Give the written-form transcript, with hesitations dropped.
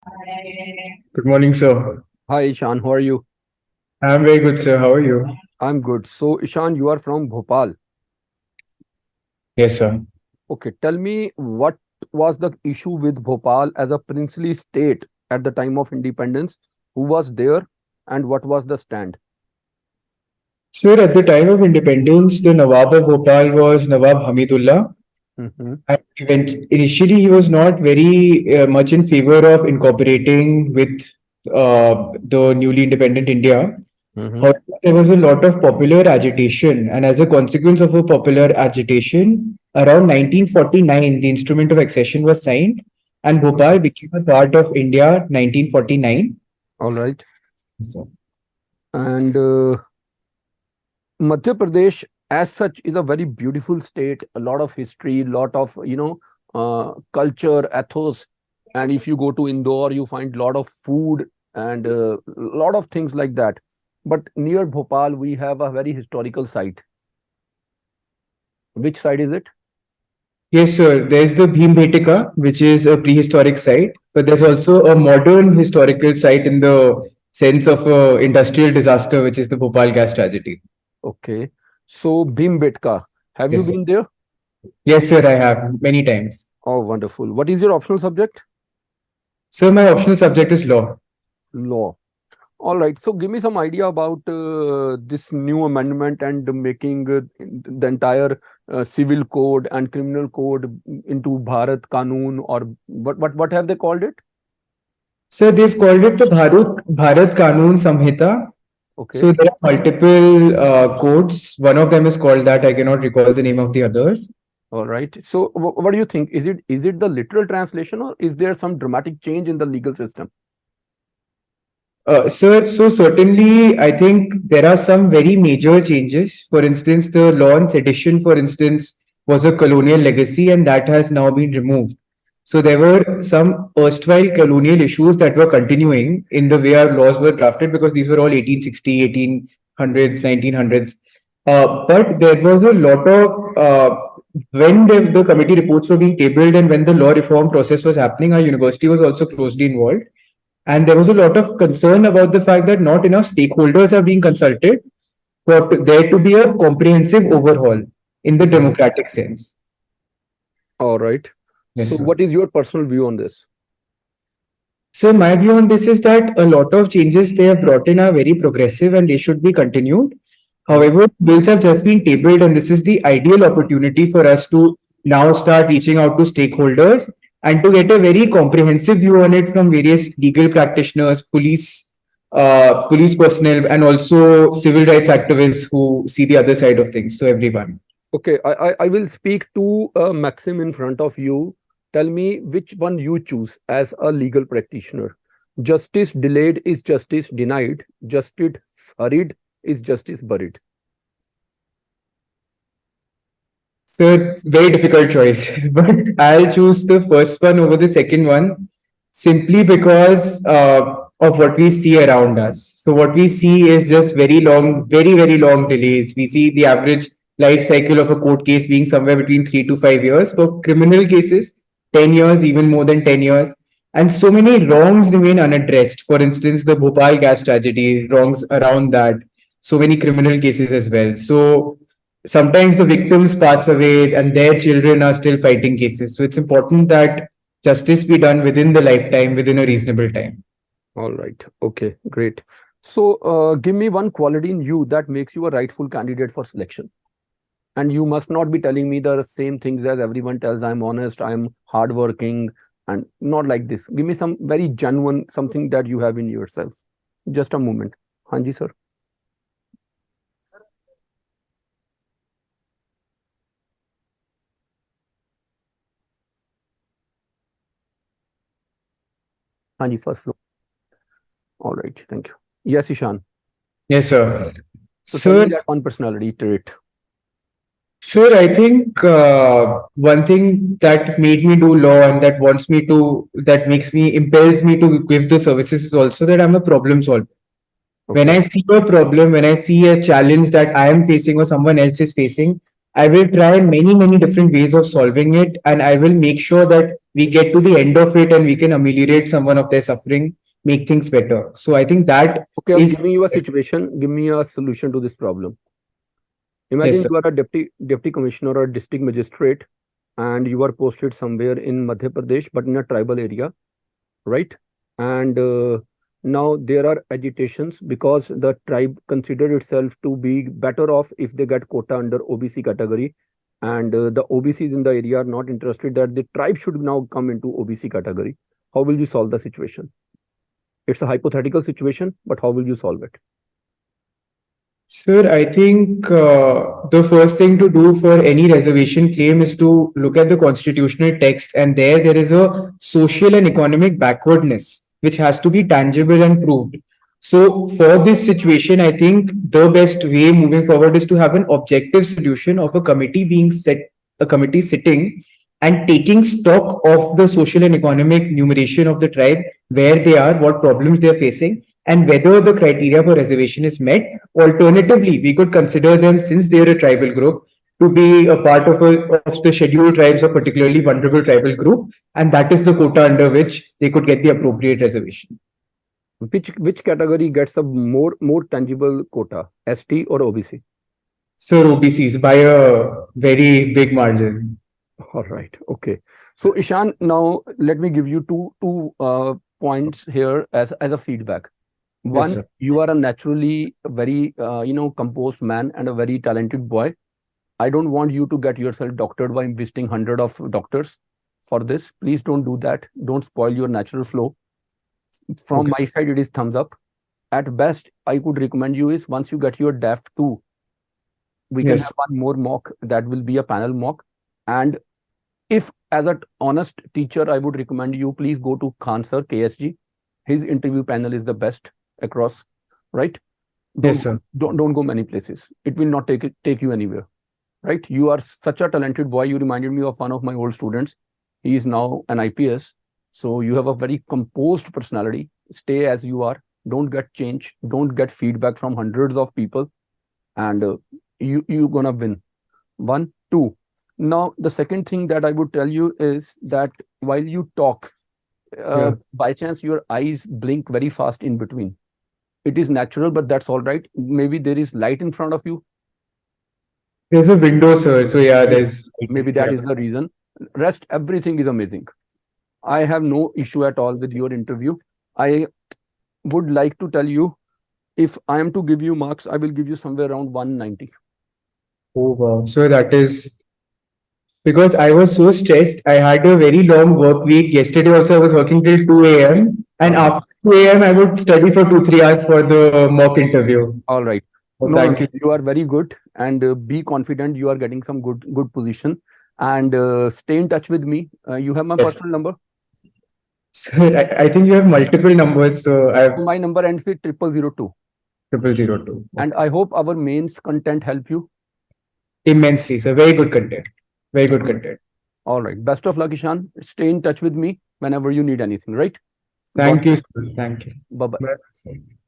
Good morning, sir. Hi Ishan, how are you? I'm very good, sir. How are you? I'm good. So Ishan, you are from Bhopal. Yes, sir. Okay, tell me what was the issue with Bhopal as a princely state at the time of independence? Who was there and what was the stand? Sir, at the time of independence, the Nawab of Bhopal was Nawab Hamidullah. Mm-hmm. And initially, he was not very much in favor of incorporating with the newly independent India. Mm-hmm. However, there was a lot of popular agitation, and as a consequence of a popular agitation, around 1949, the instrument of accession was signed, and Okay. Bhopal became a part of India 1949. All right. So, And Madhya Pradesh, as such, is a very beautiful state. A lot of history, lot of culture, ethos. And if you go to Indore, you find lot of food and a lot of things like that. But near Bhopal, we have a very historical site. Which side is it? yes, sir. There's the Bhimbhetika, which is a prehistoric site, but there's also a modern historical site in the sense of a industrial disaster, which is the Bhopal gas tragedy. Okay. So Bhimbetka, have you Yes, sir. been there? Yes, sir. I have many times. Oh, wonderful. What is your optional subject? Sir, my optional subject is law. Law. All right. So give me some idea about this new amendment and making the entire civil code and criminal code into Bharat Kanun, or what have they called it? Sir, they've called it the Bharat Kanun Samhita. So Okay. there are multiple codes. One of them is called that. I cannot recall the name of the others. All right. So what do you think? Is it the literal translation, or is there some dramatic change in the legal system? Sir, so certainly, I think there are some very major changes. For instance, the law on sedition, for instance, was a colonial legacy, and that has now been removed. So there were some erstwhile colonial issues that were continuing in the way our laws were drafted, because these were all 1860, 1800s, 1900s. But there was a lot of, when the committee reports were being tabled and when the law reform process was happening, our university was also closely involved. And there was a lot of concern about the fact that not enough stakeholders are being consulted for there to be a comprehensive overhaul in the Mhm. democratic sense. All right. So Yes, sir. what is your personal view on this? So my view on this is that a lot of changes they have brought in are very progressive and they should be continued. Mhm. However, bills have just been tabled, and this is the ideal opportunity for us to now start reaching out to stakeholders and to get a very comprehensive view on it from various legal practitioners, police personnel, and also civil rights activists who see the other side of things. So everyone. Okay, I will speak to Maxim in front of you. Tell me which one you choose as a legal practitioner. Justice delayed is justice denied. Justice hurried is justice buried. So very difficult choice, but I'll choose the first one over the second one simply because of what we see around us. So what we see is just very long, very, very long delays. We see the average life cycle of a court case being somewhere between 3 to 5 years. For criminal cases, 10 years, even more than 10 years. And so many wrongs remain unaddressed. For instance, the Bhopal gas tragedy, wrongs around that, so many criminal cases as well. So sometimes the victims pass away and their children are still fighting cases. So it's important that justice be done within the lifetime, within a reasonable time. All right. Okay, great. So give me one quality in you that makes you a rightful candidate for selection. And you must not be telling me the same things as everyone tells. I'm honest, I'm hardworking, and not like this. Give me some very genuine something that you have in yourself. Just a moment. Hanji, sir. Hanji, first floor. All right. Thank you. Yes, Ishan. Yes, sir. So tell Sir, me that one personality trait. sir, I think one thing that made me do law and that makes me, impels me to give the services is also that I'm a problem solver. When Okay. I see a problem, when I see a challenge that I am facing or someone else is facing, I will try many different ways of solving it, and I will make sure that we get to the end of it and we can ameliorate someone of their suffering, make things better. So I think that Okay, I'm is, giving you a situation. Give me a solution to this problem. yes, Imagine sir. you are a deputy commissioner or district magistrate, and you are posted somewhere in Madhya Pradesh, but in a tribal area, right? And now there are agitations because the tribe consider itself to be better off if they get quota under OBC category, and the OBCs in the area are not interested that the tribe should now come into OBC category. How will you solve the situation? It's a hypothetical situation, but how will you solve it? Sir, I think the first thing to do for any reservation claim is to look at the constitutional text, and there is a social and economic backwardness which has to be tangible and proved. So, for this situation, I think the best way moving forward is to have an objective solution of a committee being set, a committee sitting and taking stock of the social and economic numeration of the tribe, where they are, what problems they are facing, and whether the criteria for reservation is met. Alternatively, we could consider them, since they are a tribal group, to be a part of the scheduled tribes or particularly vulnerable tribal group, and that is the quota under which they could get the appropriate reservation. Which category gets a more tangible quota, ST or OBC? So OBCs by a very big margin. All right. Okay. So Ishan, now let me give you two points here as a feedback. Yes, One, sir. you are a naturally very composed man and a very talented boy. I don't want you to get yourself doctored by visiting hundred of doctors for this. Please don't do that. Don't spoil your natural flow. From Okay. my side, it is thumbs up. At best, I could recommend you is once you get your DEF 2, we can have Yes. one more mock that will be a panel mock. And if as an honest teacher, I would recommend you please go to Khan sir, KSG. His interview panel is the best across, right? Yes, sir. Don't go many places. It will not take you anywhere, right? You are such a talented boy. You reminded me of one of my old students. He is now an IPS. So you have a very composed personality. Stay as you are. Don't get change. Don't get feedback from hundreds of people, and you gonna win. One, two. Now the second thing that I would tell you is that while you talk, Yeah. by chance your eyes blink very fast in between. It is natural, but that's all right. Maybe there is light in front of you. There's a window, sir. So yeah, Maybe, there's, maybe yeah. that is the reason. Rest, everything is amazing. I have no issue at all with your interview. I would like to tell you, if I am to give you marks, I will give you somewhere around 190. Oh wow. So that is because I was so stressed. I had a very long work week. Yesterday also I was working till 2 a.m. And All right. after 2 a.m. I would study for 2, 3 hours for the mock interview. All right. So No, thank no, you. you are very good, and be confident. You are getting some good position, and stay in touch with me. You have my Yes. personal number. So I think you have multiple numbers. So I So have my number ends with 0002. 0002. And Okay. I hope our mains content help you. Immensely. So very good content. Very good content. All right. Best of luck, Ishan. Stay in touch with me whenever you need anything, right? God Thank you, bless. sir. Thank you. Bye bye. Bye.